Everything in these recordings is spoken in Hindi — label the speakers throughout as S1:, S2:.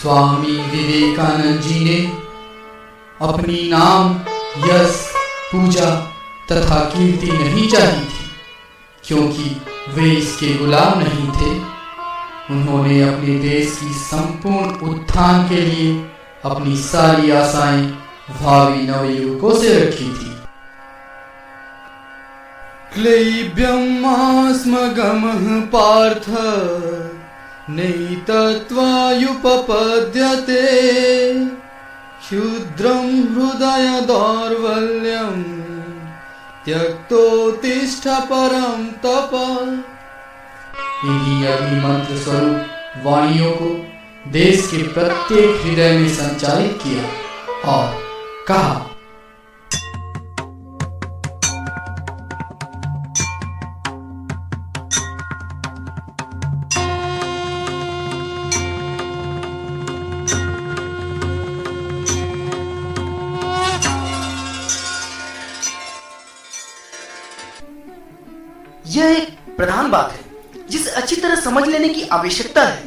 S1: स्वामी विवेकानंद जी ने अपनी नाम, यश, पूजा तथा कीर्ति नहीं चाही थी, क्योंकि वे इसके गुलाम नहीं थे। उन्होंने अपने देश की संपूर्ण उत्थान के लिए अपनी सारी आशाएं भावी नवयुवकों से रखी थी। क्लैब्यमास्मगमः पार्थ नैतत्त्वायुपपद्यते क्षुद्रं हृदय दौर्बल्यं त्यक्तोत्तिष्ठ परं तप। इन्हीं अभिमंत्र स्वरूप वाणियों को देश के प्रत्येक हृदय में संचालित किया और कहा,
S2: यह एक प्रधान बात है जिसे अच्छी तरह समझ लेने की आवश्यकता है।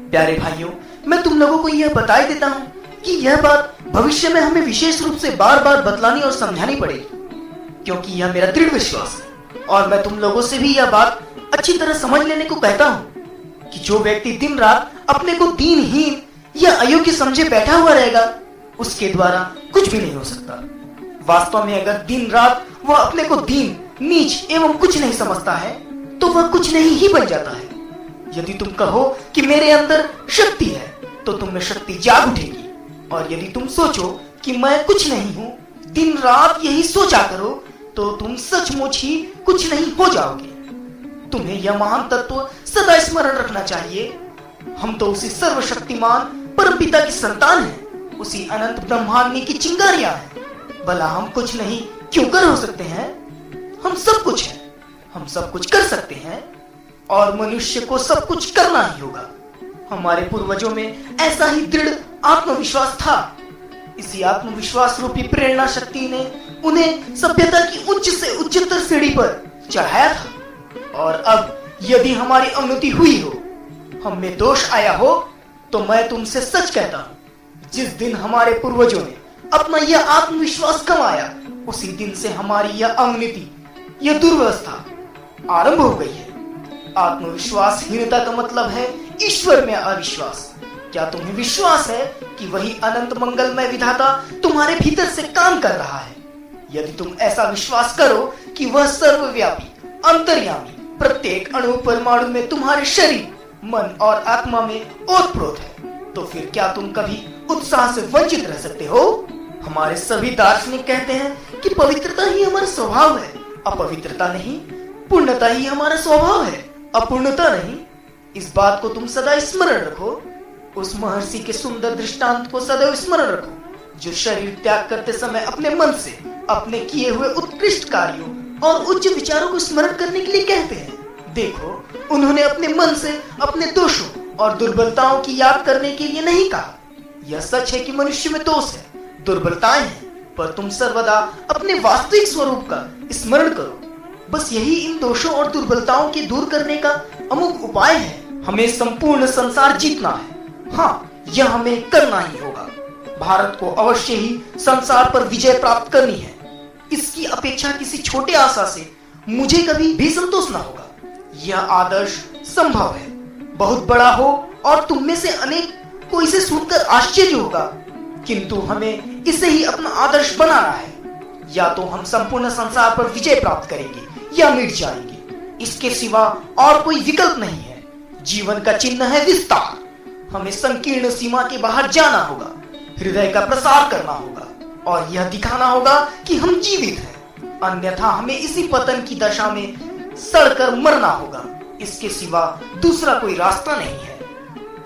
S2: प्यारे भाइयों, मैं तुम लोगों को यह बता ही देता हूँ कि यह बात भविष्य में हमें विशेष रूप से बार बार बतलानी और समझानी पड़ेगी, क्योंकि यह मेरा दृढ़ विश्वास है। और मैं तुम लोगों से भी यह बात अच्छी तरह समझ लेने को कहता हूँ कि जो व्यक्ति दिन रात अपने को दीनहीन या अयोग्य समझे बैठा हुआ रहेगा, उसके द्वारा कुछ भी नहीं हो सकता। वास्तव में अगर दिन रात वह अपने को दीन, नीच एवं कुछ नहीं समझता है, तो वह कुछ नहीं ही बन जाता है। यदि तुम कहो कि मेरे अंदर शक्ति है, तो तुम में शक्ति जाग उठेगी। और यदि तुम सोचो कि मैं कुछ नहीं हूँ, दिन रात यही सोचा करो, तो तुम सचमुच ही कुछ नहीं हो जाओगे। तुम्हें यह महान तत्व सदा स्मरण रखना चाहिए। हम तो उसी सर्वशक्तिमान परमपिता की संतान हैं, उसी अनंत ब्रह्मांड की चिंगारियां हैं। भला हम कुछ नहीं क्यों कर हो सकते हैं? हम सब कुछ हैं, हम सब कुछ कर सकते हैं, और मनुष्य को सब कुछ करना ही होगा। हमारे पूर्वजों में ऐसा ही दृढ़ आत्मविश्वास था। इसी आत्मविश्वास रूपी प्रेरणा शक्ति ने उन्हें सभ्यता की उच्च से उच्चतर सीढ़ी पर चढ़ाया था। और अब यदि हमारी अवनति हुई हो, हम में दोष आया हो, तो मैं तुमसे सच कहता हूँ, जिस दिन हमारे पूर्वजों ने अपना यह आत्मविश्वास कमाया, उसी दिन से हमारी यह अवनति, यह दुर्व्यवस्था आरंभ हो गई है। आत्मविश्वासहीनता का मतलब है ईश्वर में अविश्वास। क्या तुम्हें विश्वास है कि वही अनंत मंगलमय विधाता तुम्हारे भीतर से काम कर रहा है? यदि तुम ऐसा विश्वास करो कि वह सर्वव्यापी, अंतर्यामी, प्रत्येक अणु परमाणु में तुम्हारे शरीर, मन और आत्मा में ओतप्रोत है, तो फिर क्या तुम कभी उत्साह से वंचित रह सकते हो? हमारे सभी दार्शनिक कहते हैं कि पवित्रता ही हमारा स्वभाव है, अपवित्रता नहीं। पूर्णता ही हमारा स्वभाव है, अपूर्णता नहीं। इस बात को तुम सदा स्मरण रखो। उस महर्षि के सुंदर दृष्टांत को सदैव स्मरण रखो, जो शरीर त्याग करते समय अपने मन से अपने किए हुए उत्कृष्ट कार्यों और उच्च विचारों को स्मरण करने के लिए कहते हैं। देखो, उन्होंने अपने मन से अपने दोषों और दुर्बलताओं की याद करने के लिए नहीं कहा। यह सच है कि मनुष्य में दोष है, दुर्बलताएं हैं, पर तुम सर्वदा अपने वास्तविक स्वरूप का स्मरण करो। बस यही इन दोषों और दुर्बलताओं के दूर करने का अमुक उपाय है। हमें संपूर्ण संसार जीतना है। हाँ, यह हमें करना ही होगा। भारत को अवश्य ही संसार पर विजय प्राप्त करनी है। इसकी अपेक्षा किसी छोटे आशा से मुझे कभी भी संतोष न होगा। यह आदर्श संभव है, बहुत बड़ा हो, और तुम में से अनेक को इसे सुनकर आश्चर्य होगा, किंतु हमें इसे ही अपना आदर्श बनाना है। या तो हम संपूर्ण संसार पर विजय प्राप्त करेंगे या मिट जाएंगे। इसके सिवा और कोई विकल्प नहीं है। जीवन का चिन्ह है विस्तार। हमें संकीर्ण सीमा के बाहर जाना होगा, हृदय का प्रसार करना होगा, और यह दिखाना होगा कि हम जीवित हैं। अन्यथा हमें इसी पतन की दशा में सड़कर मरना होगा। इसके सिवा दूसरा कोई रास्ता नहीं है।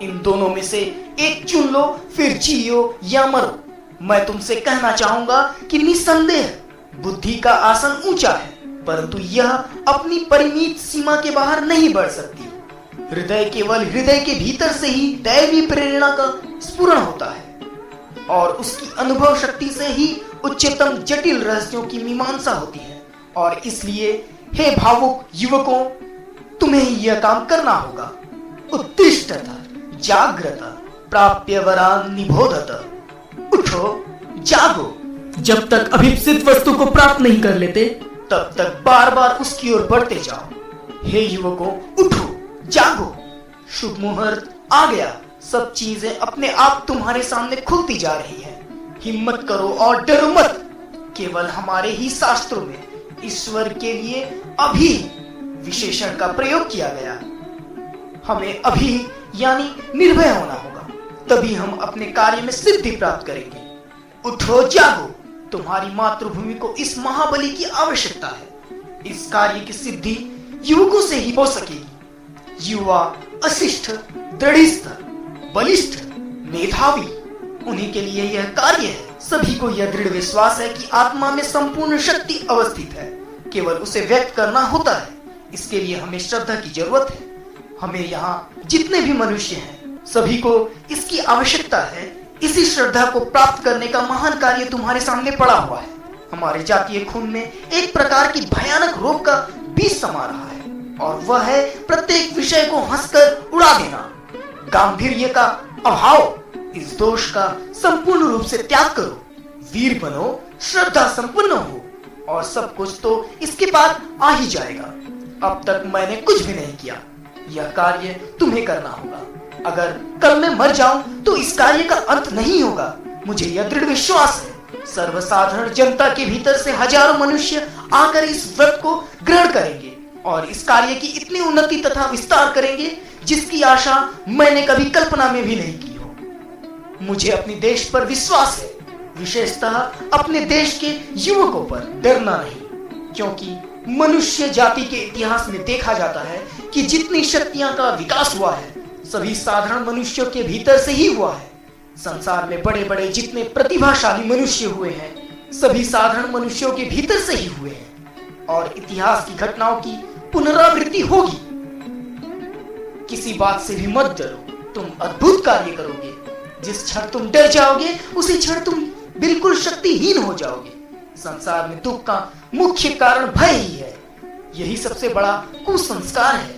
S2: इन दोनों में से एक चुन लो, फिर जियो या मरो। मैं तुमसे कहना चाहूंगा कि निसंदेह बुद्धि का आसन ऊंचा है, परंतु यह अपनी परिमित सीमा के बाहर नहीं बढ़ सकती। हृदय केवल हृदय के भीतर से ही दैवी प्रेरणा का स्फुरण होता है, और उसकी अनुभव शक्ति से ही उच्चतम जटिल रहस्यों की मीमांसा होती है। और इसलिए हे भावुक युवकों, तुम्हें ही यह काम करना होगा। उत्तिष्ठत, जाग्रत, प्राप्य वरान निबोधत। उठो, जागो। जब तक अभिप्सित वस्तु को प्राप्त नहीं कर लेते तब तक बार बार उसकी ओर बढ़ते जाओ। हे युवकों, उठो, जागो। शुभ मुहूर्त आ गया। सब चीजें अपने आप तुम्हारे सामने खुलती जा रही है। हिम्मत करो और डरो मत। केवल हमारे ही शास्त्रों में ईश्वर के लिए अभी विशेषण का प्रयोग किया गया। हमें अभी यानी निर्भय होना होगा, तभी हम अपने कार्य में सिद्धि प्राप्त करेंगे। उठो, जागो। तुम्हारी मातृभूमि को इस महाबली की आवश्यकता है। इस कार्य की सिद्धि युवकों से ही हो सकेगी। युवा अशिष्ट, दृढ़िष्ठ, बलिष्ठ, मेधावी, उन्हीं के लिए यह कार्य है। सभी को यह दृढ़ विश्वास है कि आत्मा में संपूर्ण शक्ति अवस्थित है, केवल उसे व्यक्त करना होता है। इसके लिए हमें श्रद्धा की जरूरत है। हमें यहाँ जितने भी मनुष्य हैं, सभी को इसकी आवश्यकता है। इसी श्रद्धा को प्राप्त करने का महान कार्य तुम्हारे सामने पड़ा हुआ है। हमारे जातीय खून में एक प्रकार की भयानक रोग का बीज समा रहा है, और वह है प्रत्येक विषय को हंसकर उड़ा देना, गांधीर्य का अभाव। इस दोष का संपूर्ण रूप से त्याग करो, वीर बनो, श्रद्धा संपन्न हो, और सब कुछ तो इसके बाद आ ही जाएगा। अब तक मैंने कुछ भी नहीं किया, यह कार्य तुम्हें करना होगा। अगर कल मैं मर जाऊं तो इस कार्य का अंत नहीं होगा, मुझे यह दृढ़ विश्वास है। सर्वसाधारण जनता के भीतर से हजारों मनुष्य आकर इस व्रत को ग्रहण करेंगे और इस कार्य की इतनी उन्नति तथा विस्तार करेंगे जिसकी आशा मैंने कभी कल्पना में भी नहीं की हो। मुझे अपने देश पर विश्वास है, विशेषतः अपने देश के युवकों पर। डरना नहीं, क्योंकि मनुष्य जाति के इतिहास में देखा जाता है कि जितनी शक्तियां का विकास हुआ है, सभी साधारण मनुष्यों के भीतर से ही हुआ है। संसार में बड़े बड़े जितने प्रतिभाशाली मनुष्य हुए हैं, सभी साधारण मनुष्यों के भीतर से ही हुए हैं, और इतिहास की घटनाओं की पुनरावृत्ति होगी। किसी बात से भी मत डरो, तुम अद्भुत कार्य करोगे। जिस क्षण तुम डर जाओगे, उसी क्षण तुम बिल्कुल शक्तिहीन हो जाओगे। संसार में दुख का मुख्य कारण भय ही है। यही सबसे बड़ा कुसंस्कार है।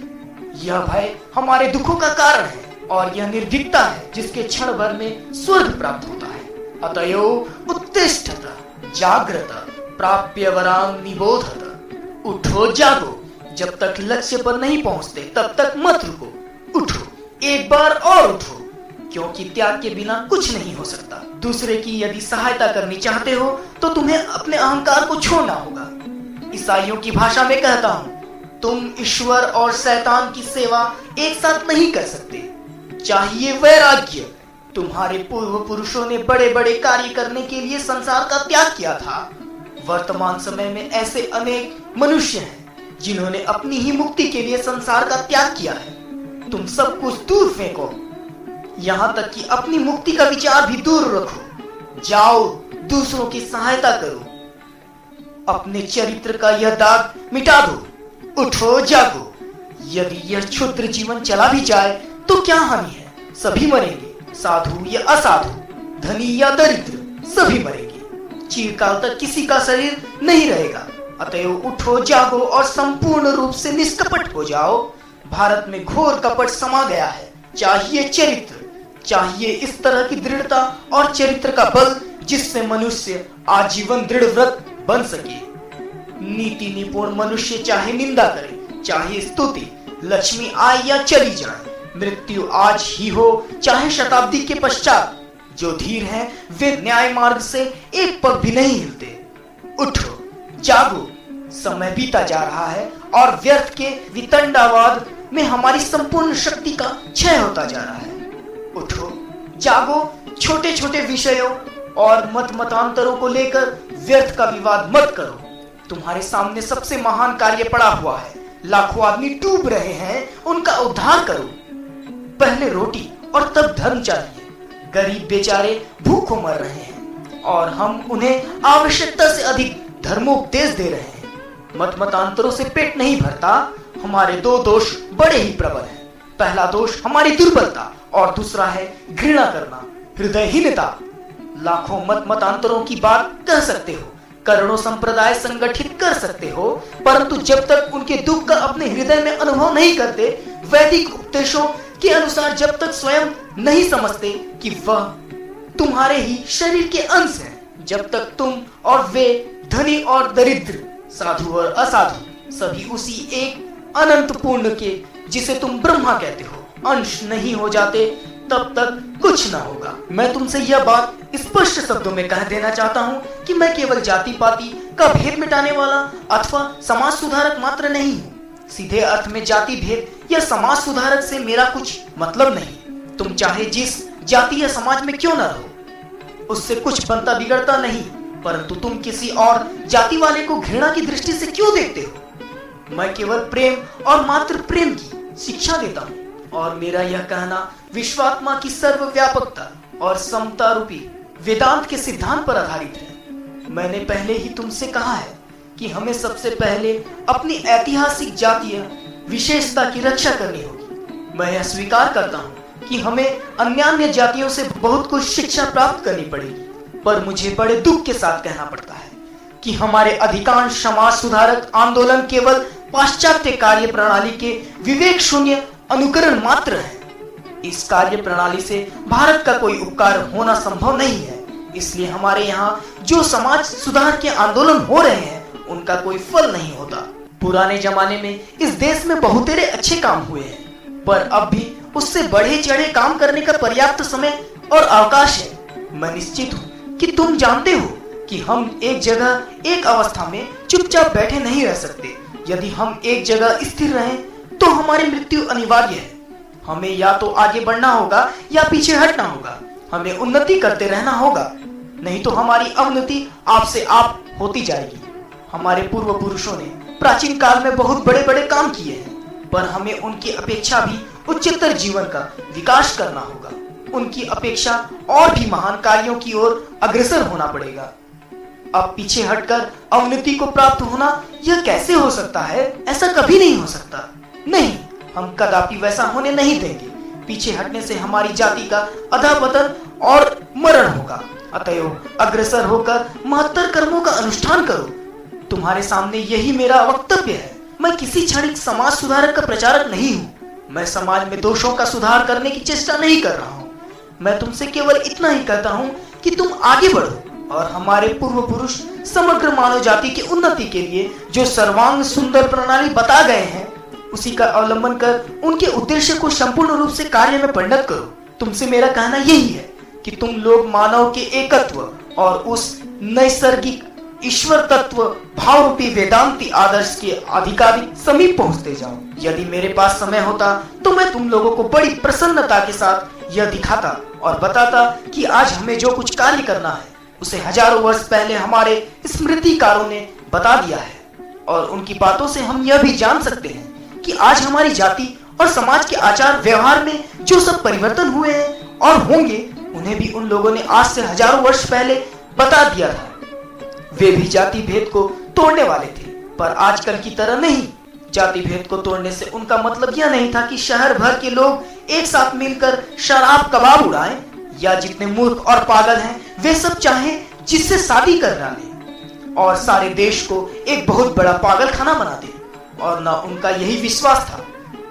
S2: यह भय हमारे दुखों का कारण है, और यह निर्भीकता है जिसके क्षण भर में स्वर्ग प्राप्त होता है। अतयो उत्तिष्ठत जाग्रत प्राप्य वरां निबोधत। उठो, जागो। जब तक लक्ष्य पर नहीं पहुंचते तब तक मत रुको। उठो, एक बार और उठो, क्योंकि त्याग के बिना कुछ नहीं हो सकता। दूसरे की यदि सहायता करनी चाहते हो तो तुम्हें अपने अहंकार को छोड़ना होगा। ईसाइयों की भाषा में कहता हूं, तुम ईश्वर और शैतान की सेवा एक साथ नहीं कर सकते। चाहिए वैराग्य। तुम्हारे पूर्व पुरुषों ने बड़े बड़े कार्य करने के लिए संसार का त्याग किया था। वर्तमान समय में ऐसे अनेक मनुष्य हैं जिन्होंने अपनी ही मुक्ति के लिए संसार का त्याग किया है। तुम सब कुछ दूर फेंको, यहाँ तक कि अपनी मुक्ति का विचार भी दूर रखो। जाओ, दूसरों की सहायता करो, अपने चरित्र का यह दाग मिटा दो। उठो, जागो। यदि यह क्षुद्र जीवन चला भी जाए तो क्या हानि है? सभी मरेंगे, साधु या असाधु, धनी या दरिद्र, सभी मरेंगे। चिरकाल तक किसी का शरीर नहीं रहेगा। अतएव उठो, जागो और संपूर्ण रूप से निष्कपट हो जाओ। भारत में घोर कपट समा गया है। चाहिए चरित्र, चाहिए इस तरह की दृढ़ता और चरित्र का बल जिससे मनुष्य आजीवन दृढ़ व्रत बन सके। नीति निपुण मनुष्य चाहे निंदा करे, चाहे स्तुति, लक्ष्मी आए या चली जाए, मृत्यु आज ही हो चाहे शताब्दी के पश्चात, जो धीर हैं वे न्याय मार्ग से एक पग भी नहीं हिलते। उठो, जागो। समय बीता जा रहा है और व्यर्थ के वितंडावाद में हमारी संपूर्ण शक्ति का क्षय होता जा रहा है। उठो, जागो। छोटे छोटे विषयों और मत मतांतरों को लेकर व्यर्थ का विवाद मत करो। तुम्हारे सामने सबसे महान कार्य पड़ा हुआ है। लाखों आदमी डूब रहे हैं, उनका उद्धार करो। पहले रोटी और तब धर्म चाहिए। गरीब बेचारे भूखों मर रहे हैं और हम उन्हें आवश्यकता से अधिक धर्मोपदेश दे रहे हैं। मत मतांतरों से पेट नहीं भरता। हमारे दो दोष बड़े ही प्रबल हैं। पहला दोष हमारी दुर्बलता और दूसरा है घृणा करना, हृदयहीनता। लाखों मत मतांतरों की बात कह सकते हो, करोड़ों संप्रदाय संगठित कर सकते हो, परंतु जब तक उनके दुख का अपने हृदय में अनुभव नहीं करते, वैदिक उपदेशों के अनुसार जब तक स्वयं नहीं समझते कि वह तुम्हारे ही शरीर के अंश हैं, जब तक तुम और वे, धनी और दरिद्र, साधु और असाधु, सभी उसी एक अनंत पूर्ण के, जिसे तुम ब्रह्मा कहते हो, अंश नहीं हो जाते, तब तक कुछ ना होगा। मैं तुमसे यह बात स्पष्ट शब्दों में कह देना चाहता हूँ कि मैं केवल जाति पाति का भेद मिटाने वाला अथवा समाज सुधारक मात्र नहीं हूँ। सीधे अर्थ में जाति भेद या समाज सुधारक से मेरा कुछ मतलब नहीं। तुम चाहे जिस जाति या समाज में क्यों न रहो, उससे कुछ बनता बिगड़ता नहीं, परंतु तुम किसी और जाति वाले को घृणा की दृष्टि से क्यों देखते हो? मैं केवल प्रेम और मात्र प्रेम की शिक्षा देता हूँ, और मेरा यह कहना विश्वात्मा की सर्वव्यापकता और समता रूपी वेदांत के सिद्धांत पर आधारित है। मैंने पहले ही तुमसे कहा है कि हमें सबसे पहले अपनी ऐतिहासिक जातीय विशेषता की रक्षा करनी होगी। मैं यह स्वीकार करता हूँ कि हमें अन्य जातियों से बहुत कुछ शिक्षा प्राप्त करनी पड़ेगी, पर मुझे बड़े दुख के साथ कहना पड़ता है कि हमारे अधिकांश समाज सुधारक आंदोलन केवल पाश्चात्य कार्य प्रणाली के विवेक शून्य अनुकरण मात्र है। इस कार्य प्रणाली से भारत का कोई उपकार होना संभव नहीं है। इसलिए हमारे यहाँ जो समाज सुधार के आंदोलन हो रहे हैं, उनका कोई फल नहीं होता। पुराने जमाने में इस देश में बहुतेरे अच्छे काम हुए हैं, पर अब भी उससे बढ़े चढ़े काम करने का पर्याप्त समय और अवकाश है। मैं निश्चित हूँ कि तुम जानते हो कि हम एक जगह एक अवस्था में चुपचाप बैठे नहीं रह सकते। यदि हम एक जगह स्थिर रहें तो हमारी मृत्यु अनिवार्य है। हमें या तो आगे बढ़ना होगा या पीछे हटना होगा। हमें उन्नति करते रहना होगा, नहीं तो हमारी अवनति आपसे आप होती जाएगी। हमारे पूर्व पुरुषों ने प्राचीन काल में बहुत बड़े बड़े काम किए हैं, पर हमें उनकी अपेक्षा भी उच्चतर जीवन का विकास करना होगा। उनकी अपेक्षा और भी महान कार्यों की ओर अग्रसर होना पड़ेगा। अब पीछे हटकर अवनति को प्राप्त होना यह कैसे हो सकता है? ऐसा कभी नहीं हो सकता। नहीं, हम कदापि वैसा होने नहीं देंगे। पीछे हटने से हमारी जाति का अधःपतन और मरण होगा। अतएव अग्रसर होकर महत्तर कर्मों का अनुष्ठान करो। तुम्हारे सामने यही मेरा वक्तव्य है। मैं किसी क्षणिक समाज सुधारक का प्रचारक नहीं हूँ। मैं समाज में दोषों का सुधार करने की चेष्टा नहीं कर रहा हूँ। मैं तुमसे केवल इतना ही कहता हूँ कि तुम आगे बढ़ो और हमारे पूर्व पुरुष समग्र मानव जाति की उन्नति के लिए जो सर्वांग सुंदर प्रणाली बता गए हैं, उसी का अवलंबन कर उनके उद्देश्य को संपूर्ण रूप से कार्य में परिणत करो। तुमसे मेरा कहना यही है कि तुम लोग मानव के एकत्व और उस नैसर्गिक ईश्वर तत्व भाव रूपी वेदांती आदर्श के आधिकारिक समीप पहुंचते जाओ। यदि मेरे पास समय होता तो मैं तुम लोगों को बड़ी प्रसन्नता के साथ यह दिखाता और बताता कि आज हमें जो कुछ कार्य करना है उसे हजारों वर्ष पहले हमारे स्मृतिकारों ने बता दिया है, और उनकी बातों से हम यह भी जान सकते हैं कि आज हमारी जाति और समाज के आचार व्यवहार में जो सब परिवर्तन हुए हैं और होंगे, उन्हें भी उन लोगों ने आज से हजारों वर्ष पहले बता दिया था। वे भी जाति भेद को तोड़ने वाले थे, पर आजकल की तरह नहीं। जाति भेद को तोड़ने से उनका मतलब यह नहीं था कि शहर भर के लोग एक साथ मिलकर शराब कबाब उड़ाएं, या जितने मूर्ख और पागल हैं वे सब चाहें जिससे शादी कर डालें और सारे देश को एक बहुत बड़ा पागल खाना बना दें। और न उनका यही विश्वास था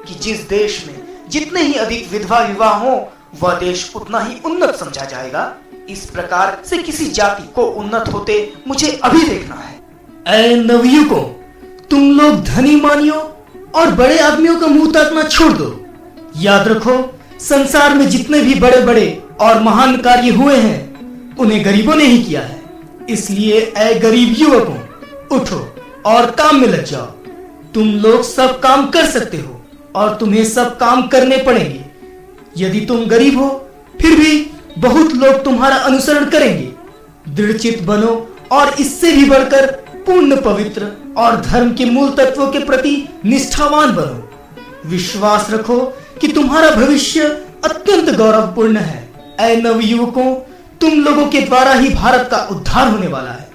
S2: कि जिस देश में जितने ही अधिक विधवा विवाह हो, वह देश उतना ही उन्नत समझा जाएगा। इस प्रकार से किसी जाति को उन्नत होते मुझे अभी देखना है।
S3: ऐ नवयुवकों, तुम लोग धनी मानियों और बड़े आदमियों का मुंह ताकना छोड़ दो। याद रखो, संसार में जितने भी बड़े बड़े और महान कार्य हुए हैं, उन्हें गरीबों ने ही किया है। इसलिए ऐ गरीब युवकों, उठो और काम में लग जाओ। तुम लोग सब काम कर सकते हो और तुम्हें सब काम करने पड़ेंगे। यदि तुम गरीब हो, फिर भी बहुत लोग तुम्हारा अनुसरण करेंगे। दृढ़चित बनो और इससे भी बढ़कर पूर्ण पवित्र और धर्म के मूल तत्वों के प्रति निष्ठावान बनो। विश्वास रखो कि तुम्हारा भविष्य अत्यंत गौरवपूर्ण है। ऐ नवयुवकों, तुम लोगों के द्वारा ही भारत का उद्धार होने वाला है।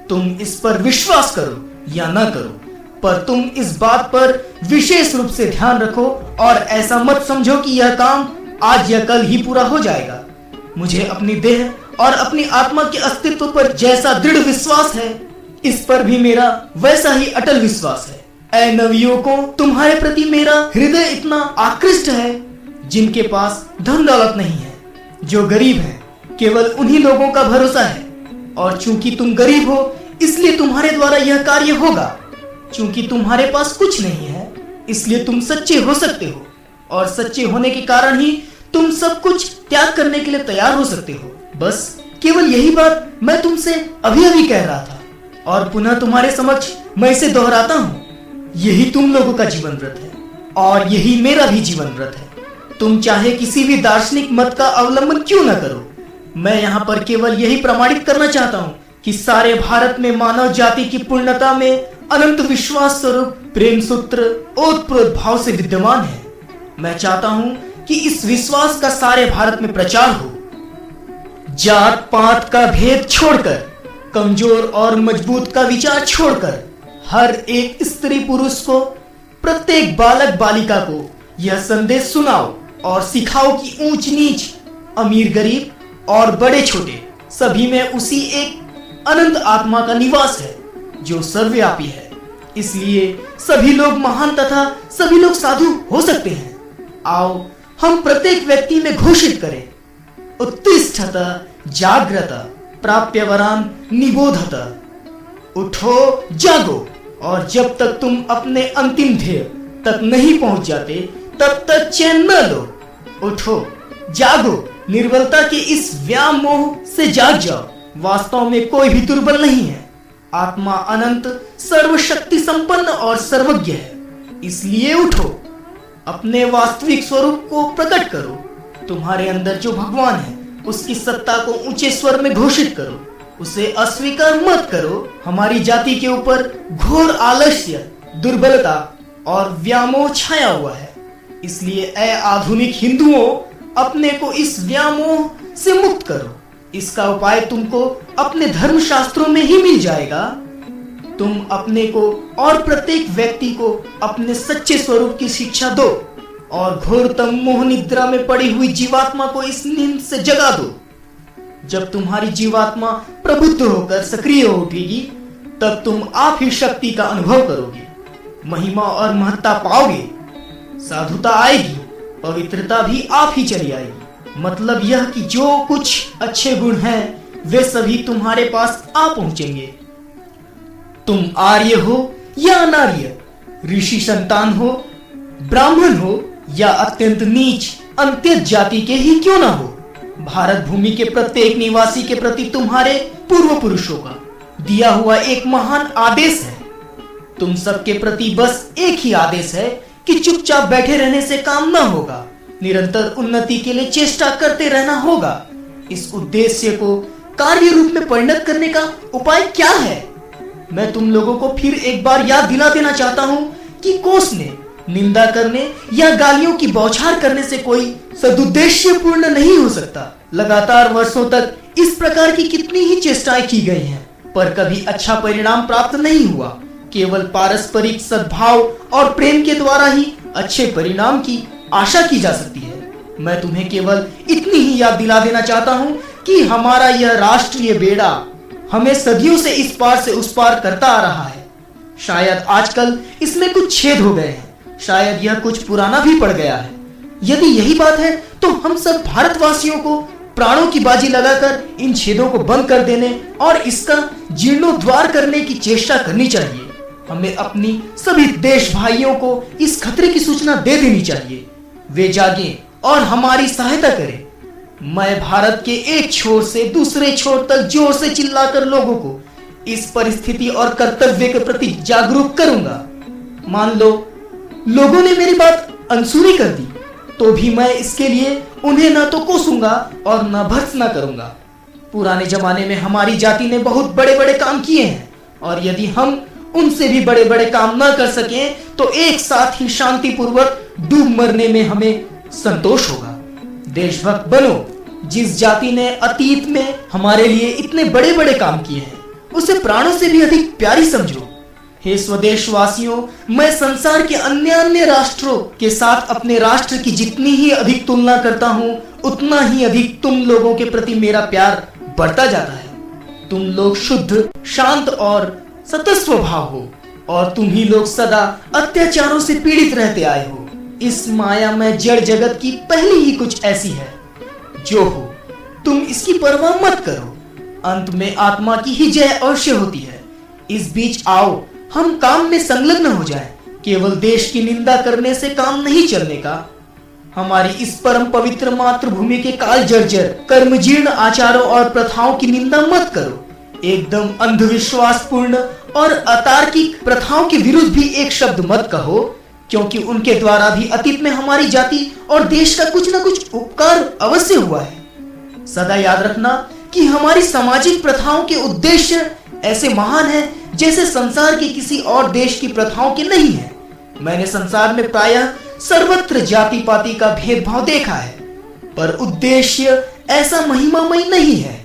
S3: तुम इस पर विश्वास करो या न करो, पर तुम इस बात पर विशेष रूप से ध्यान रखो और ऐसा मत समझो कि यह काम आज या कल ही पूरा हो जाएगा। मुझे अपनी देह और अपनी आत्मा के अस्तित्व पर जैसा दृढ़ विश्वास है, इस पर भी मेरा वैसा ही अटल विश्वास है। ऐ नवयुवकों, तुम्हारे प्रति मेरा हृदय इतना आकृष्ट है, जिनके पास धन दौलत नहीं है। जो गरीब हैं केवल उन्हीं लोगों का भरोसा है, और चूंकि तुम गरीब हो इसलिए तुम्हारे द्वारा यह कार्य होगा। चूंकि तुम्हारे पास कुछ नहीं है इसलिए तुम सच्चे हो सकते हो, और सच्चे होने के कारण ही तुम सब कुछ त्याग करने के लिए तैयार हो सकते हो। बस केवल यही बात मैं तुमसे अभी अभी कह रहा था, और पुनः तुम्हारे समक्ष मैं इसे दोहराता हूँ। यही तुम लोगों का जीवन व्रत है, और यही मेरा भी जीवन व्रत है। तुम चाहे किसी भी दार्शनिक मत का अवलंबन क्यों न करो, मैं यहाँ पर केवल यही प्रमाणित करना चाहता हूँ कि सारे भारत में मानव जाति की पूर्णता में अनंत विश्वास स्वरूप प्रेम सूत्र ओतप्रोत भाव से विद्यमान है। मैं चाहता हूँ कि इस विश्वास का सारे भारत में प्रचार हो। जात पात का भेद छोड़कर, कमजोर और मजबूत का विचार छोड़कर, हर एक स्त्री पुरुष को, प्रत्येक बालक बालिका को यह संदेश सुनाओ और सिखाओ कि ऊंच नीच, अमीर गरीब और बड़े छोटे सभी में उसी एक अनंत आत्मा का निवास है जो सर्वव्यापी है। इसलिए सभी लोग महान तथा सभी लोग साधु हो सकते हैं। आओ हम प्रत्येक व्यक्ति में घोषित करें, उत्तिष्ठत जाग्रत प्राप्यवरान निबोधत। उठो जागो, और जब तक तुम अपने अंतिम ध्येय तक नहीं पहुंच जाते तब तक चैन न लो। उठो जागो, निर्बलता के इस व्याम मोह से जाग जाओ। वास्तव में कोई भी दुर्बल नहीं है। आत्मा अनंत, सर्वशक्ति संपन्न और सर्वज्ञ है। इसलिए उठो, अपने वास्तविक स्वरूप को प्रकट करो। तुम्हारे अंदर जो भगवान है उसकी सत्ता को ऊंचे स्वर में घोषित करो, उसे अस्वीकार मत करो। हमारी जाति के ऊपर घोर आलस्य, दुर्बलता और व्यामोह छाया हुआ है। इसलिए ऐ आधुनिक हिंदुओं, अपने को इस व्यामोह से मुक्त करो। इसका उपाय तुमको अपने धर्म शास्त्रों में ही मिल जाएगा। तुम अपने को और प्रत्येक व्यक्ति को अपने सच्चे स्वरूप की शिक्षा दो, और घोरतम मोह निद्रा में पड़ी हुई जीवात्मा को इस नींद से जगा दो। जब तुम्हारी जीवात्मा प्रबुद्ध होकर सक्रिय हो उठेगी तब तुम आप ही शक्ति का अनुभव करोगे, महिमा और महत्ता पाओगे, साधुता आएगी, पवित्रता भी आप ही चली आएगी। मतलब यह कि जो कुछ अच्छे गुण हैं वे सभी तुम्हारे पास आ पहुंचेंगे। तुम आर्य हो या अनार्य, ऋषि संतान हो, ब्राह्मण हो या अत्यंत नीच अंत्यज जाति के ही क्यों ना हो, भारत भूमि के प्रत्येक निवासी के प्रति तुम्हारे पूर्व पुरुषों का दिया हुआ एक महान आदेश है। तुम सबके प्रति बस एक ही आदेश है कि चुपचाप बैठे रहने से काम न होगा, निरंतर उन्नति के लिए चेष्टा करते रहना होगा। इस उद्देश्य को कार्य रूप में परिणत करने का उपाय क्या है? मैं तुम लोगों को फिर एक बार याद दिला देना चाहता हूँ कि कोसने, निंदा करने या गालियों की बौछार करने से कोई सदुद्देश्य पूर्ण नहीं हो सकता। लगातार वर्षों तक इस प्रकार की कितनी ही चेष्टाएं की गई हैं, पर कभी अच्छा परिणाम प्राप्त नहीं हुआ। केवल पारस्परिक सद्भाव और प्रेम के द्वारा ही अच्छे परिणाम की आशा की जा सकती है। मैं तुम्हें केवल इतनी ही याद दिला देना चाहता हूँ कि हमारा यह राष्ट्रीय बेड़ा हमें सदियों से इस पार से उस पार करता आ रहा है। शायद आजकल इसमें कुछ छेद हो गए हैं, शायद यह कुछ पुराना भी पड़ गया है। यदि यही बात है तो हम सब भारतवासियों को प्राणों की बाजी लगाकर इन छेदों को बंद कर देने और इसका जीर्णोद्धार करने की चेष्टा करनी चाहिए। हमें अपनी सभी देश भाइयों को इस खतरे की सूचना दे देनी चाहिए। वे जागें और हमारी सहायता करें। मैं भारत के एक छोर से दूसरे छोर तक जोर से चिल्लाकर लोगों को इस परिस्थिति और कर्तव्य के प्रति जागरूक करूंगा। मान लो लोगों ने मेरी बात अनसुनी कर दी तो भी मैं इसके लिए उन्हें न तो कोसूंगा और न भर्त्सना करूंगा। पुराने जमाने में हमारी जाति ने बहुत बड़े बड़े काम किए हैं, और यदि हम उनसे भी बड़े बड़े काम न कर सकें तो एक साथ ही शांतिपूर्वक डूब मरने में हमें संतोष होगा। देशभक्त बनो। जिस जाति ने अतीत में हमारे लिए इतने बड़े बड़े काम किए हैं उसे प्राणों से भी अधिक प्यारी समझो। हे स्वदेशवासियों, मैं संसार के अन्य राष्ट्रों के साथ अपने राष्ट्र की जितनी ही अधिक तुलना करता हूँ उतना ही अधिक तुम लोगों के प्रति मेरा प्यार बढ़ता जाता है। तुम लोग शुद्ध, शांत और सतस्वभाव हो, और तुम ही लोग सदा अत्याचारों से पीड़ित रहते आए हो। इस माया में जड़ जगत की पहली ही कुछ ऐसी है। जो हो तुम इसकी परवाह मत करो, अंत में आत्मा की ही जय अवश्य होती है। इस बीच आओ हम काम में संलग्न हो जाएं। केवल देश की निंदा करने से काम नहीं चलने का। हमारी इस परम पवित्र मातृभूमि के काल जर्जर कर्मजीर्ण आचारों और प्रथाओं की निंदा मत करो। एकदम अंधविश्वास पूर्ण और अतार्किक प्रथाओं के विरुद्ध भी एक शब्द मत कहो, क्योंकि उनके द्वारा भी अतीत में हमारी जाति और देश का कुछ न कुछ उपकार अवश्य हुआ है। सदा याद रखना कि हमारी सामाजिक प्रथाओं के उद्देश्य ऐसे महान हैं जैसे संसार के किसी और देश की प्रथाओं के नहीं है। मैंने संसार में प्रायः सर्वत्र जाति पाति का भेदभाव देखा है, पर उद्देश्य ऐसा महिमामय नहीं है।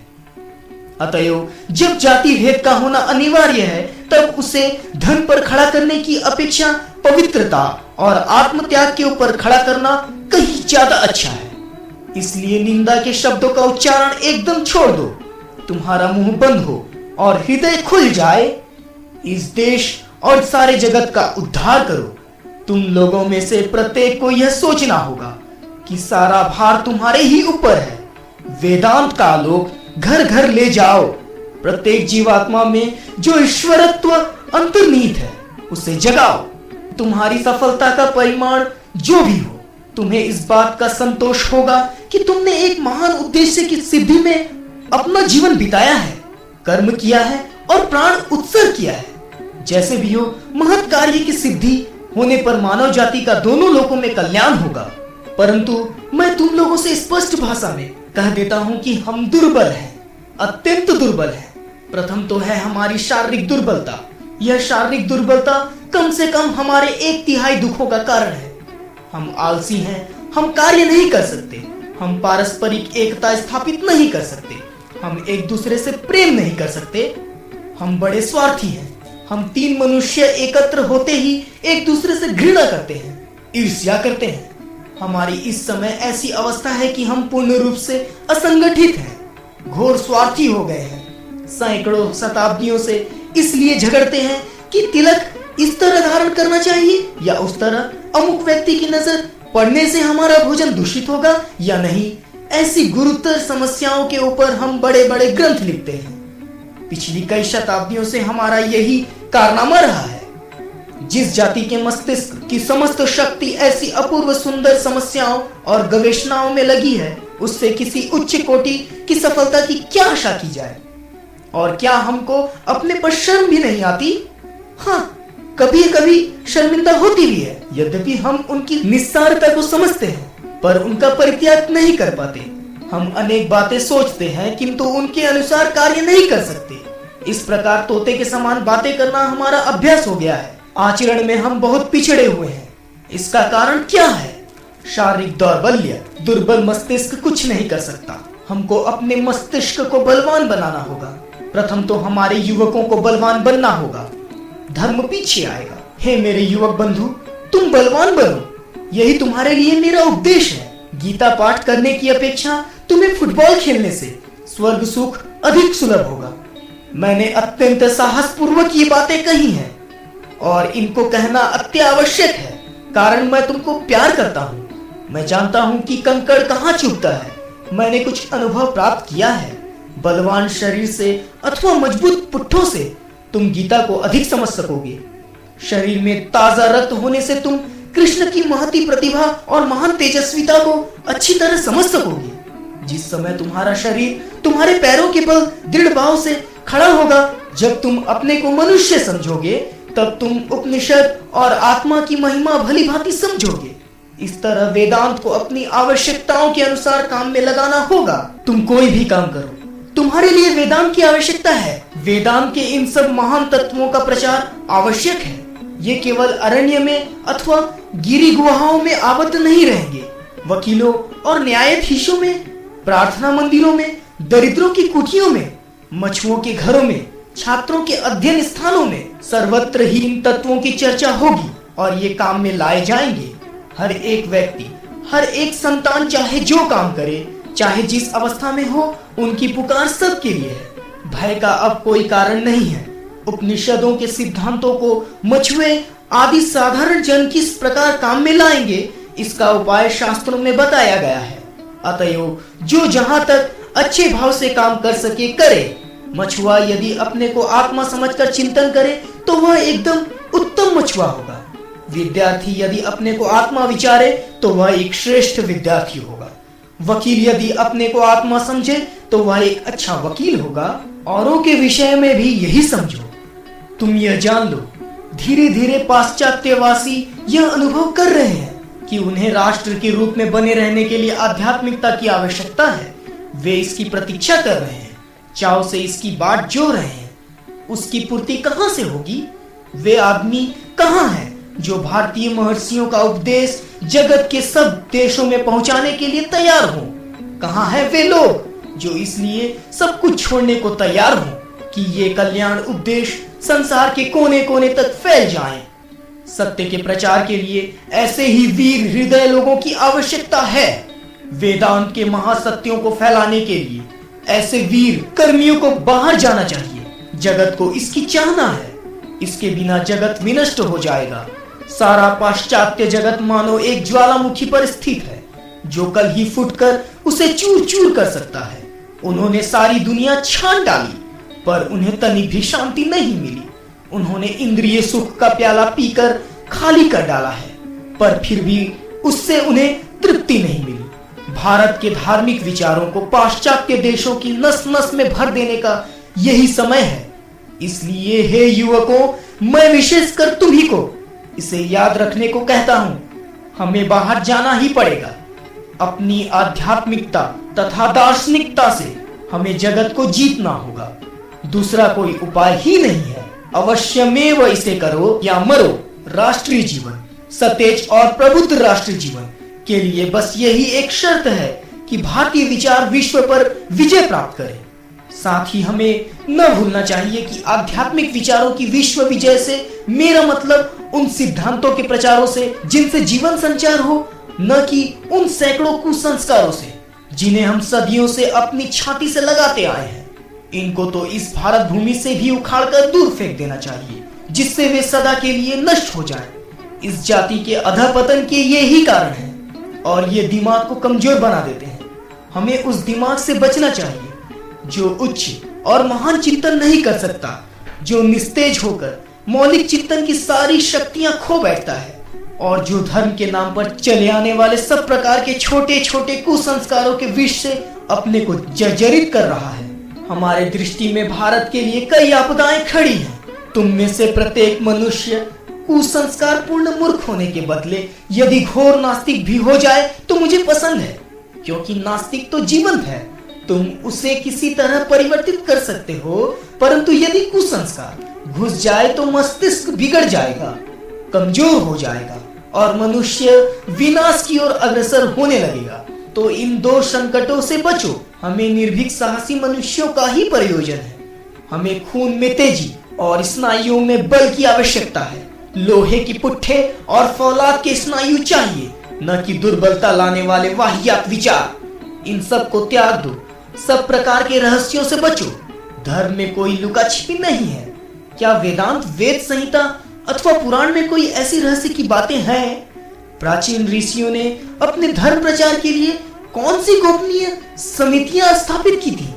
S3: अतएव जब जाति भेद का होना अनिवार्य है, तब उसे धन पर खड़ा करने की अपेक्षा पवित्रता और आत्मत्याग के ऊपर खड़ा करना कहीं ज्यादा अच्छा है। इसलिए निंदा के शब्दों का उच्चारण एकदम छोड़ दो। तुम्हारा मुंह बंद हो और हृदय खुल जाए। इस देश और सारे जगत का उद्धार करो। तुम लोगों में से प्रत्येक को यह सोचना होगा कि सारा भार तुम्हारे ही ऊपर है। वेदांत का आलोक घर घर ले जाओ। प्रत्येक जीवात्मा में जो ईश्वरत्व अंतर्निहित है उसे जगाओ। तुम्हारी सफलता का परिमाण जो भी हो, तुम्हें इस बात का संतोष होगा कि तुमने एक महान उद्देश्य की सिद्धि में अपना जीवन बिताया है, कर्म किया है और प्राण उत्सर्ग किया है। जैसे भी हो, महत् कार्य की सिद्धि होने पर मानव जाति का दोनों लोकों में कल्याण होगा। परंतु मैं तुम लोगों से स्पष्ट भाषा में कह देता हूं कि हम दुर्बल हैं, अत्यंत दुर्बल हैं। प्रथम तो है हमारी शारीरिक दुर्बलता। यह शारीरिक दुर्बलता कम से कम हमारे 1/3 दुखों का कारण है। हम आलसी हैं, हम कार्य नहीं कर सकते, हम पारस्परिक एकता स्थापित नहीं कर सकते, हम एक दूसरे से प्रेम नहीं कर सकते, हम बड़े स्वार्थी हैं। हम 3 मनुष्य एकत्र होते ही एक दूसरे से घृणा करते हैं, ईर्ष्या करते हैं। हमारी इस समय ऐसी अवस्था है कि हम पूर्ण रूप से असंगठित हैं, घोर स्वार्थी हो गए हैं। सैकड़ों शताब्दियों से इसलिए झगड़ते हैं कि तिलक इस तरह धारण करना चाहिए या उस तरह, अमुक व्यक्ति की नजर पड़ने से हमारा भोजन दूषित होगा या नहीं। ऐसी गुरुतर समस्याओं के ऊपर हम बड़े बड़े ग्रंथ लिखते हैं। पिछली कई शताब्दियों से हमारा यही कारनामा रहा है। जिस जाति के मस्तिष्क की समस्त शक्ति ऐसी अपूर्व सुंदर समस्याओं और गवेषणाओं में लगी है, उससे किसी उच्च कोटि की सफलता की क्या आशा की जाए? और क्या हमको अपने पर शर्म भी नहीं आती? हाँ, कभी कभी शर्मिंदा होती भी है। यद्यपि हम उनकी निस्सारता को समझते हैं, पर उनका परित्याग नहीं कर पाते। हम अनेक बातें सोचते हैं, किंतु उनके अनुसार कार्य नहीं कर सकते। इस प्रकार तोते के समान बातें करना हमारा अभ्यास हो गया है। आचरण में हम बहुत पिछड़े हुए हैं। इसका कारण क्या है? शारीरिक दौर्बल्य। दुर्बल मस्तिष्क कुछ नहीं कर सकता। हमको अपने मस्तिष्क को बलवान बनाना होगा। प्रथम तो हमारे युवकों को बलवान बनना होगा, धर्म पीछे आएगा। हे मेरे युवक बंधु, तुम बलवान बनो, यही तुम्हारे लिए मेरा उपदेश है। गीता पाठ करने की अपेक्षा तुम्हें फुटबॉल खेलने से स्वर्ग सुख अधिक सुलभ होगा। मैंने अत्यंत साहस पूर्वक ये बातें कही हैं और इनको कहना अत्यावश्यक है, कारण मैं तुमको प्यार करता हूँ। मैं जानता हूँ कि कंकड़ कहाँ चुभता है। मैंने कुछ अनुभव प्राप्त किया है। बलवान शरीर से अथवा मजबूत पुट्ठों से तुम गीता को अधिक समझ सकोगे। शरीर में ताजा रक्त होने से तुम कृष्ण की महती प्रतिभा और महान तेजस्विता को अच्छी तरह समझ सकोगे। जिस समय तुम्हारा शरीर तुम्हारे पैरों के बल दृढ़ भाव से खड़ा होगा, जब तुम अपने को मनुष्य समझोगे, तब तुम उपनिषद और आत्मा की महिमा भली भांति समझोगे। इस तरह वेदांत को अपनी आवश्यकताओं के अनुसार काम में लगाना होगा। तुम कोई भी काम करो, तुम्हारे लिए वेदांत की आवश्यकता है। वेदांत के इन सब महान तत्वों का प्रचार आवश्यक है। ये केवल अरण्य में अथवा गिरी गुहाओं में आबद्ध नहीं रहेंगे। वकीलों और न्यायाधीशों में, प्रार्थना मंदिरों में, दरिद्रों की कुटियों में, मछुओं के घरों में, छात्रों के अध्ययन स्थानों में, सर्वत्र ही इन तत्वों की चर्चा होगी और ये काम में लाए जाएंगे। हर एक व्यक्ति, हर एक संतान चाहे जो काम करे, चाहे जिस अवस्था में हो, उनकी पुकार सबके लिए है। भय का अब कोई कारण नहीं है। उपनिषदों के सिद्धांतों को मछुए आदि साधारण जन किस प्रकार काम में लाएंगे, इसका उपाय शास्त्रों में बताया गया है। अतएव जो जहां तक अच्छे भाव से काम कर सके करे। मछुआ यदि अपने को आत्मा समझकर चिंतन करे तो वह एकदम उत्तम मछुआ होगा। विद्यार्थी यदि अपने को आत्मा विचारे तो वह एक श्रेष्ठ विद्यार्थी होगा। वकील यदि अपने को आत्मा समझे तो वह एक अच्छा वकील होगा। औरों के विषय में भी यही समझो। तुम यह जान लो, धीरे धीरे पाश्चात्यवासी यह अनुभव कर रहे हैं कि उन्हें राष्ट्र के रूप में बने रहने के लिए आध्यात्मिकता की आवश्यकता है। वे इसकी प्रतीक्षा कर रहे हैं, चाव से इसकी बाट जो रहे हैं। उसकी पूर्ति कहां से होगी? वे आदमी कहां हैं जो भारतीय महर्षियों का उपदेश जगत के सब देशों में पहुंचाने के लिए तैयार हों? कहां है वे लोग जो इसलिए सब कुछ छोड़ने को तैयार हों कि ये कल्याण उपदेश संसार के कोने कोने तक फैल जाएं? सत्य के प्रचार के लिए ऐसे ही वीर हृदय लोगों की आवश्यकता है। वेदांत के महासत्यों को फैलाने के लिए ऐसे वीर कर्मियों को बाहर जाना चाहिए। जगत को इसकी चाहना है, इसके बिना जगत विनष्ट हो जाएगा। सारा पाश्चात्य जगत मानो एक ज्वालामुखी पर स्थित है जो कल ही फूटकर उसे चूर चूर कर सकता है। उन्होंने सारी दुनिया छान डाली पर उन्हें तनिक भी शांति नहीं मिली। उन्होंने इंद्रिय सुख का प्याला पीकर खाली कर डाला है पर फिर भी उससे उन्हें तृप्ति नहीं मिली। भारत के धार्मिक विचारों को पाश्चात्य देशों की नस नस में भर देने का यही समय है। इसलिए हे युवकों, मैं विशेषकर तुम्ही को इसे याद रखने को कहता हूं। हमें बाहर जाना ही पड़ेगा। अपनी आध्यात्मिकता तथा दार्शनिकता से हमें जगत को जीतना होगा। दूसरा कोई उपाय ही नहीं है। अवश्यमेव इसे करो या मरो। राष्ट्रीय जीवन, सतेज और प्रबुद्ध राष्ट्रीय जीवन के लिए बस यही एक शर्त है कि भारतीय विचार विश्व पर विजय प्राप्त करे। साथ ही हमें न भूलना चाहिए कि आध्यात्मिक विचारों की विश्व विजय से मेरा मतलब उन सिद्धांतों के प्रचारों से जिनसे जीवन संचार हो, न कि उन सैकड़ों कुसंस्कारों से जिन्हें हम सदियों से अपनी छाती से लगाते आए हैं। इनको तो इस भारत भूमि से भी उखाड़कर दूर फेंक देना चाहिए, जिससे वे सदा के लिए नष्ट हो जाएं। इस जाति के अधपतन के ये ही कारण है और ये दिमाग को कमजोर बना देते हैं। हमें उस दिमाग से बचना चाहिए जो उच्च और महान चिंतन नहीं कर सकता, जो निस्तेज होकर मौलिक चिंतन की सारी शक्तियां खो बैठता है और जो धर्म के नाम पर चले आने वाले सब प्रकार के छोटे छोटे कुसंस्कारों के विष से अपने को जर्जरित कर रहा है। हमारे दृष्टि में भारत के लिए कई आपदाएं खड़ी हैं। तुम में से प्रत्येक मनुष्य कुसंस्कार पूर्ण मूर्ख होने के बदले यदि घोर नास्तिक भी हो जाए तो मुझे पसंद है, क्योंकि नास्तिक तो जीवंत है। तुम उसे किसी तरह परिवर्तित कर सकते हो, परंतु यदि कुसंस्कार घुस जाए तो मस्तिष्क बिगड़ जाएगा, कमजोर हो जाएगा और मनुष्य विनाश की ओर अग्रसर होने लगेगा। तो इन दो संकटों से बचो। हमें निर्भीक साहसी मनुष्यों का ही प्रयोजन है। हमें खून में तेजी और स्नायुओं में बल की आवश्यकता है। लोहे की पुट्ठे और फौलाद के स्नायु चाहिए, न कि दुर्बलता लाने वाले वाहियात विचार। इन सब को त्याग दो। सब प्रकार के रहस्यों से बचो। धर्म में कोई लुका छिपी नहीं है। क्या वेदांत, वेद संहिता अथवा पुराण में कोई ऐसी रहस्य की बातें हैं? प्राचीन ऋषियों ने अपने धर्म प्रचार के लिए कौन सी गोपनीय समितियां स्थापित की थी?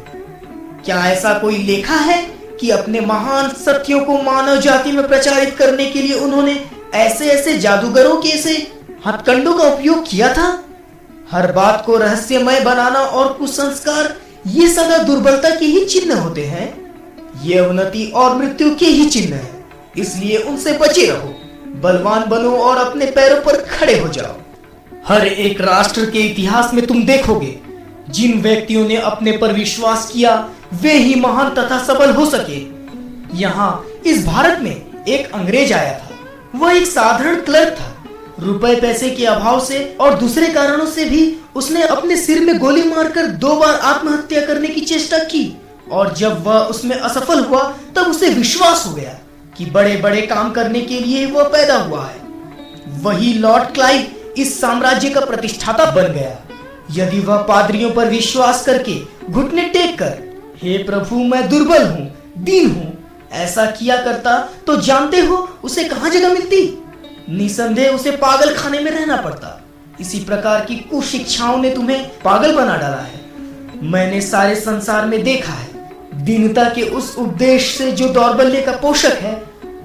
S3: क्या ऐसा कोई लेखा है कि अपने महान सत्यों को मानव जाति में प्रचारित करने के लिए उन्होंने ऐसे ऐसे जादूगरों के से हथकंडों का उपयोग किया था? हर बात को रहस्यमय बनाना और कुसंस्कार ये सदा दुर्बलता के ही चिन्ह होते हैं। ये अवनति और मृत्यु के ही चिन्ह है। इसलिए उनसे बचे रहो। बलवान बनो और अपने पैरों पर खड़े हो जाओ। हर एक राष्ट्र के इतिहास में तुम देखोगे जिन व्यक्तियों ने अपने पर विश्वास किया वे ही महान तथा सबल हो सके। यहाँ इस भारत में एक अंग्रेज आया था। वह एक साधारण क्लर्क था। रुपए पैसे के अभाव से और दूसरे कारणों से भी उसने अपने सिर में गोली मारकर 2 बार आत्महत्या करने की चेष्टा की और जब वह उसमें असफल हुआ तब उसे विश्वास हो गया कि बड़े बड़े काम करने के लिए वह पैदा हुआ है। वही लॉर्ड क्लाइव इस साम्राज्य का प्रतिष्ठाता बन गया। यदि वह पादरियों पर विश्वास करके घुटने टेक कर हे प्रभु मैं दुर्बल हूँ, दीन हूँ, ऐसा किया करता तो जानते हो उसे कहाँ जगह मिलती? निसंदेह उसे पागल खाने में रहना पड़ता। इसी प्रकार की कुशिक्षाओं ने तुम्हें पागल बना डाला है। मैंने सारे संसार में देखा है, दीनता के उस उपदेश से जो दौर्बल्य का पोषक है,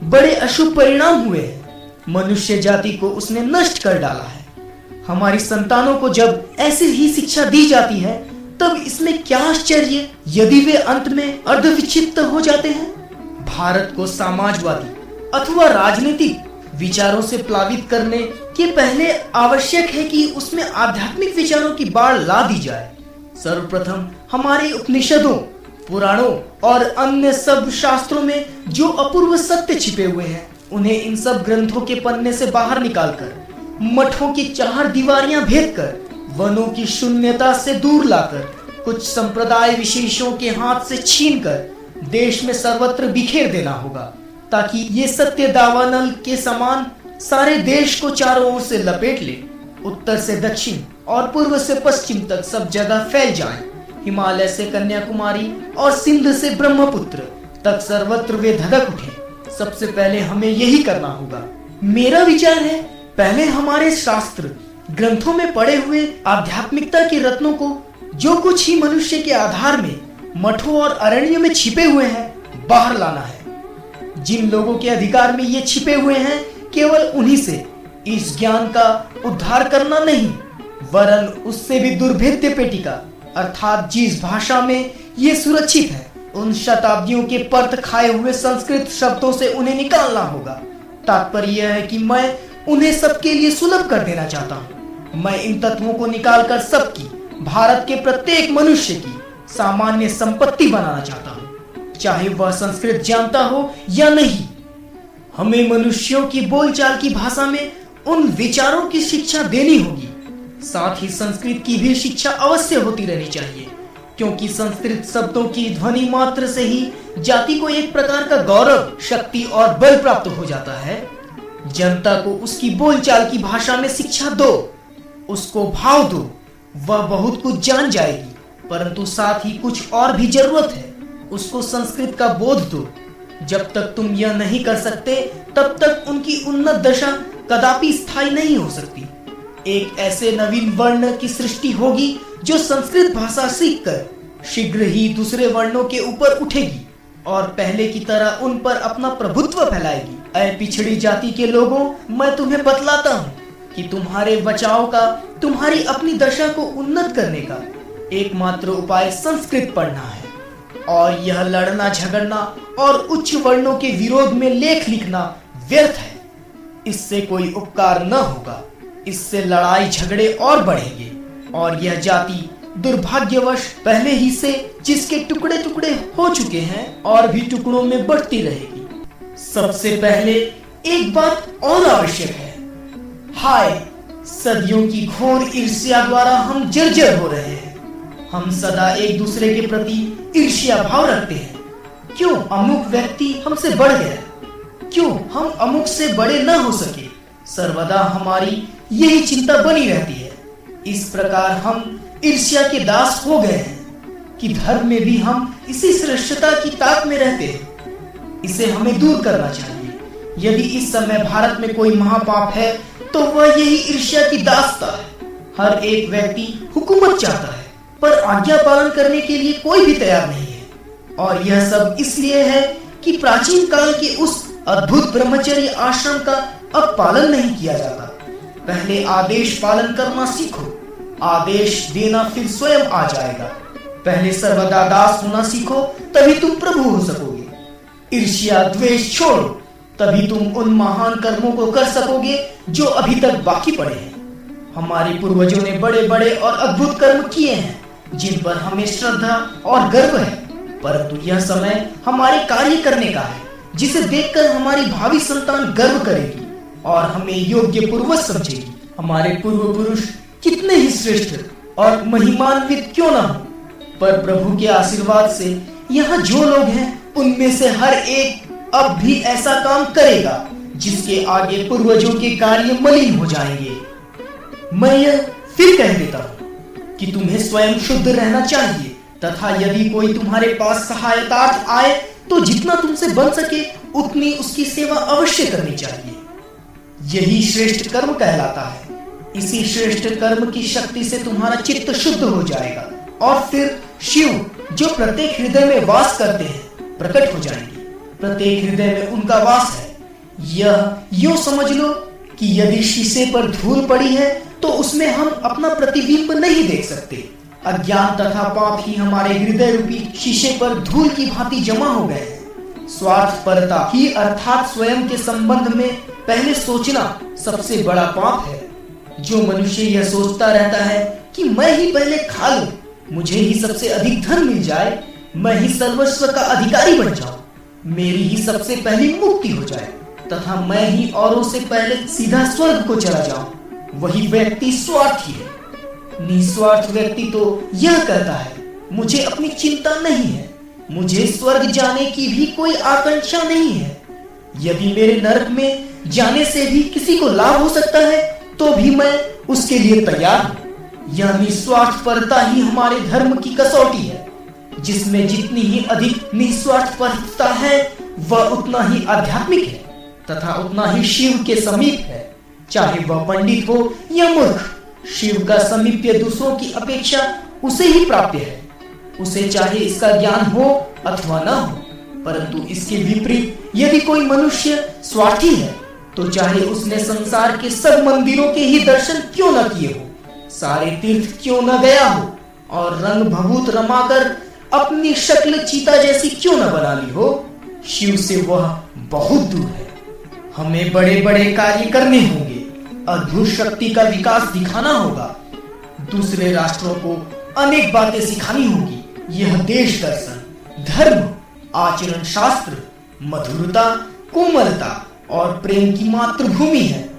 S3: बड़े अशुभ परिणाम हुए हैं। मनुष्य जाति को उसने नष्ट कर डाला है। हमारी संतानों को जब ऐसी ही शिक्षा दी जाती है, तब इसमें क्या आश्चर्य यदि वे अंत में अर्धविक्षिप्त हो जाते हैं। भारत को समाजवादी अथवा राजनीतिक विचारों से प्लावित करने के पहले आवश्यक है कि उसमें आध्यात्मिक विचारों की बाढ़ ला दी जाए। सर्वप्रथम हमारे उपनिषदों, पुराणों और अन्य सब शास्त्रों में जो अपूर्व सत्य छिपे हुए हैं, उन्हें इन सब ग्रंथों के पन्ने से बाहर निकालकर, मठों की 4 दीवारियां भेद कर, वनों की शून्यता से दूर लाकर, कुछ संप्रदाय विशेषों के हाथ से छीनकर देश में सर्वत्र बिखेर देना होगा, ताकि ये सत्य दावानल के समान सारे देश को चारों ओर से लपेट ले, उत्तर से दक्षिण और पूर्व से पश्चिम तक सब जगह फैल जाए। हिमालय से कन्याकुमारी और सिंध से ब्रह्मपुत्र तक सर्वत्र वे धधक उठे। सबसे पहले हमें यही करना होगा। मेरा विचार है, पहले हमारे शास्त्र ग्रंथों में पड़े हुए आध्यात्मिकता के रत्नों को, जो कुछ ही मनुष्य के आधार में मठों और अरण्यों में छिपे हुए हैं, बाहर लाना है। जिन लोगों के अधिकार में ये छिपे हुए हैं, केवल उन्हीं से इस ज्ञान का उद्धार करना नहीं, वरन उससे भी दुर्भेद्य पेटिका, अर्थात जिस भाषा में ये सुरक्षित है, उन शताब्दियों के पर्त खाए हुए संस्कृत शब्दों से उन्हें निकालना होगा। तात्पर्य यह है कि मैं उन्हें सबके लिए सुलभ कर देना चाहता हूँ। मैं इन तत्वों को निकालकर सबकी, भारत के प्रत्येक मनुष्य की सामान्य संपत्ति बनाना चाहता हूँ, चाहे वह संस्कृत जानता हो या नहीं। हमें मनुष्यों की बोलचाल की भाषा में उन विचारों की शिक्षा देनी होगी। साथ ही संस्कृत की भी शिक्षा अवश्य होती रहनी चाहिए, क्योंकि संस्कृत शब्दों की ध्वनि मात्र से ही जाति को एक प्रकार का गौरव, शक्ति और बल प्राप्त हो जाता है। जनता को उसकी बोलचाल की भाषा में शिक्षा दो, उसको भाव दो, वह बहुत कुछ जान जाएगी। परंतु साथ ही कुछ और भी जरूरत है, उसको संस्कृत का बोध दो। जब तक तुम यह नहीं कर सकते, तब तक उनकी उन्नत दशा कदापि स्थायी नहीं हो सकती। एक ऐसे नवीन वर्ण की सृष्टि होगी जो संस्कृत भाषा सीखकर शीघ्र ही दूसरे वर्णों के ऊपर उठेगी और पहले की तरह उन पर अपना प्रभुत्व फैलाएगी। ऐ पिछड़ी जाति के लोगों, मैं तुम्हें बतलाता हूँ कि तुम्हारे बचाव का, तुम्हारी अपनी दशा को उन्नत करने का एकमात्र उपाय संस्कृत पढ़ना है, और यह लड़ना झगड़ना और उच्च वर्णों के विरोध में लेख लिखना व्यर्थ है। इससे कोई उपकार न होगा, इससे लड़ाई झगड़े और बढ़ेंगे, और यह जाति दुर्भाग्यवश पहले ही से जिसके टुकड़े टुकड़े हो चुके हैं और भी टुकड़ों में बढ़ती रहेगी। सबसे पहले एक बात और आवश्यक है। हाय, सदियों की घोर ईर्ष्या द्वारा हम जर्जर हो रहे हैं। हम सदा एक दूसरे के प्रति ईर्ष्या भाव रखते हैं। क्यों अमुक व्यक्ति हमसे बढ़ गया, क्यों हम अमुक से बड़े न हो सके, सर्वदा हमारी यही चिंता बनी रहती है। इस प्रकार हम ईर्ष्या के दास हो गए हैं कि धर्म में भी हम इसी श्रेष्ठता की ताक में रहते हैं। इसे हमें दूर करना चाहिए। यदि इस समय भारत में कोई महापाप है, तो वह यही ईर्ष्या की दासता है। हर एक व्यक्ति हुकूमत चाहता है, पर आज्ञा पालन करने के लिए कोई भी तैयार नहीं है। और यह सब इसलिए है कि प्राचीन काल के उस अद्भुत ब्रह्मचर्य आश्रम का अब पालन नहीं किया जाता। पहले आदेश पालन करना सीखो, आदेश देना फिर स्वयं आ जाएगा। पहले सर्वदा दास होना सीखो, तभी तुम प्रभु हो सकोगे। ईर्ष्या द्वेष छोड़ो, तभी तुम उन महान कर्मों को कर सकोगे जो अभी तक बाकी पड़े हैं। हमारे पूर्वजों ने बड़े बड़े और अद्भुत कर्म किए हैं, जिन पर हमें श्रद्धा और गर्व है। परंतु यह समय हमारे कार्य करने का है, जिसे देखकर हमारी भावी संतान गर्व करेगी और हमें योग्य पूर्वज समझेगी। हमारे पूर्व पुरुष कितने ही श्रेष्ठ और महिमान्वित क्यों न हो, पर प्रभु के आशीर्वाद से यहाँ जो लोग हैं, उनमें से हर एक अब भी ऐसा काम करेगा जिसके आगे पूर्वजों के कार्य मलिन हो जाएंगे। मैं यह फिर कह देता हूँ कि तुम्हें स्वयं शुद्ध रहना चाहिए, तथा यदि कोई तुम्हारे पास सहायतार्थ आए तो जितना तुमसे बन सके उतनी उसकी सेवा अवश्य करनी चाहिए। यही श्रेष्ठ कर्म कहलाता है। इसी श्रेष्ठ कर्म की शक्ति से तुम्हारा चित्त शुद्ध हो जाएगा और फिर शिव जो प्रत्येक हृदय में वास करते हैं प्रकट हो जाएंगे। प्रत्येक हृदय में उनका वास है। यह यूं समझ लो कि यदि शीशे पर धूल पड़ी है तो उसमें हम अपना प्रतिबिंब नहीं देख सकते। अज्ञान तथा पाप ही हमारे हृदय रूपी शीशे पर धूल की भांति जमा हो गए हैं। स्वार्थपरता ही अर्थात स्वयं के संबंध में पहले सोचना सबसे बड़ा पाप है। जो मनुष्य यह सोचता रहता है कि मैं ही पहले खा लूं, मुझे ही सबसे अधिक धन मिल जाए, मैं ही सर्वस्व का अधिकारी बन जाऊं, मेरी ही सबसे पहली मुक्ति हो जाए तथा मैं ही औरों से पहले सीधा स्वर्ग को चला जाऊं, वही व्यक्ति स्वार्थी है। निस्वार्थ व्यक्ति तो यह कहता है मुझे अपनी चिंता नहीं है, मुझे स्वर्ग जाने की भी कोई आकांक्षा नहीं है। यदि मेरे नरक में जाने से भी किसी को लाभ हो सकता है तो भी मैं उसके लिए तैयार हूं। यह निस्वार्थपरता ही हमारे धर्म की कसौटी है। जिसमें जितनी ही अधिक निस्वार्थपरता है वह उतना ही आध्यात्मिक है तथा उतना ही शिव के समीप है। चाहे वह पंडित हो या मूर्ख, शिव का समीप्य दूसरों की अपेक्षा उसे ही प्राप्य है। उसे चाहे इसका ज्ञान हो अथवा न हो, परंतु इसके विपरीत यदि कोई मनुष्य स्वार्थी है तो चाहे उसने संसार के सब मंदिरों के ही दर्शन क्यों न किए हो, सारे तीर्थ क्यों न गया हो और रंग भभूत रमाकर अपनी शक्ल चीता जैसी क्यों न बना ली हो, शिव से वह बहुत दूर है। हमें बड़े बड़े कार्य करने होंगे, अद्भुत शक्ति का विकास दिखाना होगा, दूसरे राष्ट्रों को अनेक बातें सिखानी होगी। यह देश दर्शन, धर्म, आचरण शास्त्र, मधुरता, कोमलता और प्रेम की मातृभूमि है।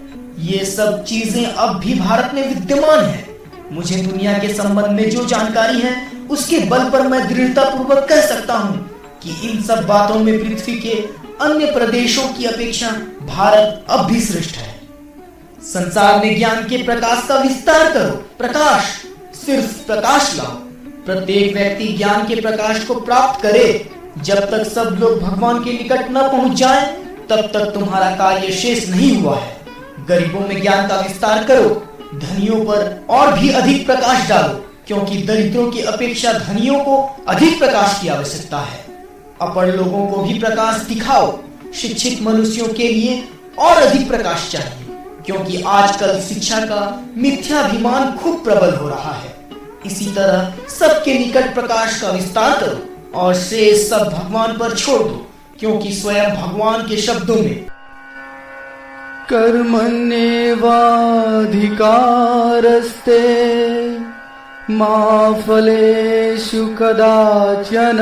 S3: ये सब चीजें अब भी भारत में विद्यमान है। मुझे दुनिया के संबंध में जो जानकारी है उसके बल पर मैं दृढ़ता पूर्वक कह सकता हूँ कि इन सब बातों में पृथ्वी के अन्य प्रदेशों की अपेक्षा भारत अब भी श्रेष्ठ है। संसार में ज्ञान के प्रकाश का विस्तार करो, प्रकाश, सिर्फ प्रकाश लाओ। प्रत्येक व्यक्ति ज्ञान के प्रकाश को प्राप्त करे। जब तक सब लोग भगवान के निकट न पहुंच जाएं, तब तक तुम्हारा कार्य शेष नहीं हुआ है। गरीबों में ज्ञान का विस्तार करो, धनियों पर और भी अधिक प्रकाश डालो, क्योंकि दरिद्रों की अपेक्षा धनियों को अधिक प्रकाश की आवश्यकता है। अपढ़ लोगों को भी प्रकाश दिखाओ। शिक्षित मनुष्यों के लिए और अधिक प्रकाश चाहिए, क्योंकि आजकल शिक्षा का मिथ्याभिमान खूब प्रबल हो रहा है। इसी तरह सबके निकट प्रकाश का विस्तार करो और शेष सब भगवान पर छोड़ दो, क्योंकि स्वयं भगवान के शब्दों में
S1: कर्मण्येवाधिकारस्ते मा फलेषु कदाचन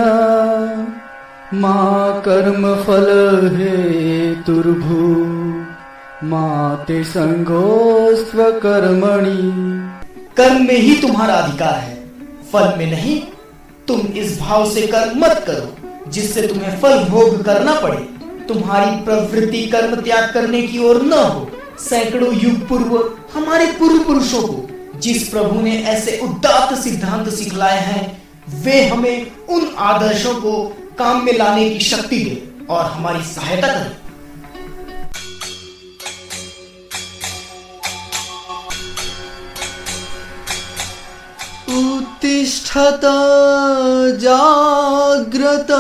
S1: मा कर्मफल हेतुर्भू मा ते संगोस्त्व कर्मणि।
S3: कर्म में ही तुम्हारा अधिकार है, फल में नहीं। तुम इस भाव से कर्म मत करो जिससे तुम्हें फल भोग करना पड़े। तुम्हारी प्रवृत्ति कर्म त्याग करने की ओर न हो। सैकड़ों युग पूर्व हमारे पूर्व पुरुषों को जिस प्रभु ने ऐसे उदात्त सिद्धांत सिखलाए हैं, वे हमें उन आदर्शों को काम में लाने की शक्ति दे और हमारी सहायता करें।
S1: उत्तिष्ठत जाग्रत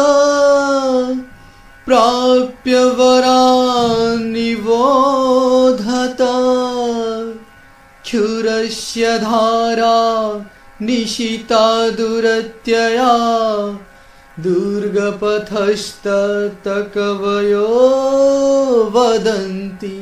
S1: प्राप्य वरान् निबोधत क्षुरस्य धारा निशिता दुरत्यया दुर्गपथस्तत कवयो वदन्ति।